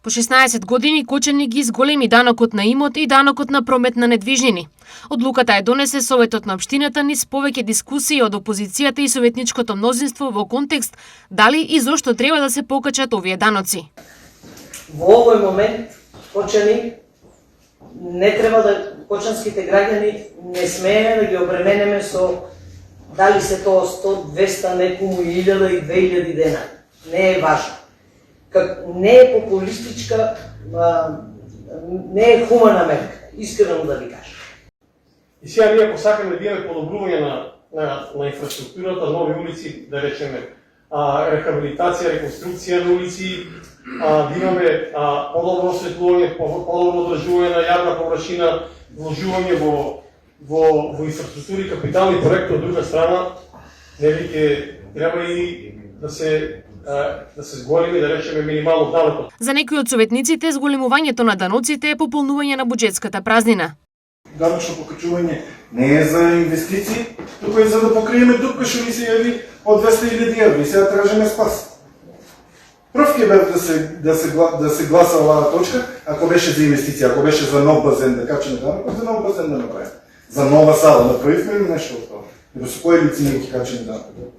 По 16 години Кочани ги зголеми данокот на имот и данокот на промет на недвижнини. Одлуката ја донесе Советот на општината низ повеќе дискусии од опозицијата и советничкото мнозинство во контекст дали и зошто треба да се покачат овие даноци. Во овој момент Кочани не треба да кочанските граѓани не смееме да ги обременеме со дали се тоа 100, 200, некому 1000 и 2000 денари. Не е важно. Не е популистичка, не е хумана мерка, искрено да ви кажам. И сега ние ако сакаме да имаме подобрување на инфраструктурата, нови улици, да речеме, рехабилитација, реконструкција на улици, да имаме подобро осветлување, подобро одржување на јавна површина, вложување во инфраструктури и капитални проекти, од друга страна, нели ќе треба и да се зголеми, да речеме, минимално данокот. За некои од советниците, зголемувањето на даноците е пополнување на буџетската празнина. Даночно покачување не е за инвестиции, туку е за да покриеме дупка што ни се јави од 200.000 евро и сега тражиме спас. Прв ќе бе да се гласа оваа точка, ако беше за инвестиција, ако беше за нов базен да качиме данокот, за нов базен да направиме. За нова сала, направивме ли нешто од тоа? Или со кои лици не ќе качиме данокот?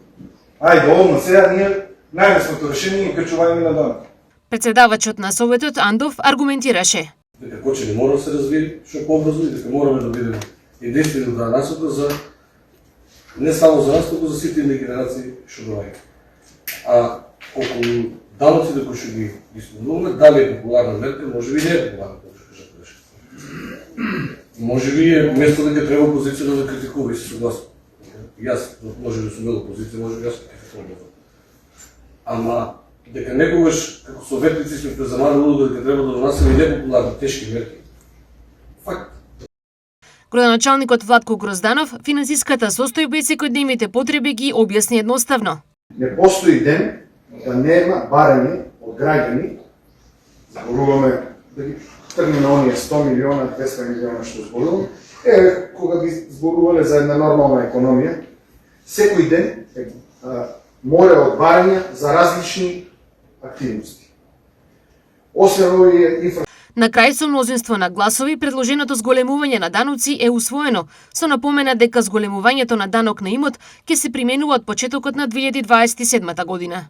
Ајде, одма сега ние најлесното решение е качување на данокот. Председавачот на Советот Андов аргументираше. Дека Кочани мора да се развие што побрзо и дека мораме да бидеме единствени од насока за не само за нас, туку за сите генерации што доаѓаат. А околу даноците кои што ги спомнуваме, дали е популарна мерка, можеби не е популарна, како што кажа грешка. Можеби е место дека треба опозиција да критикува и се согласува. Јас можеби сум бил опозиција, можеби јас критикувам. Ама дека некогаш како советници сме презамарали дека треба да донасеме непопуларни тешки мерки. Факт. Градоначалникот Владко Грозданов финансиската состојба и секојдневните потреби ги објасни едноставно. Не постои ден да нема барање од граѓани, зборуваме да ги тргне на оние 100 милиона, 200 милиона што зборувам, кога ги зборувале за една нормална економија, секој ден море од барања за различни активности. Освен овие На крај со мнозинство на гласови, предложеното зголемување на даноци е усвоено, со напомена дека зголемувањето на данок на имот ќе се применува од почетокот на 2027 година.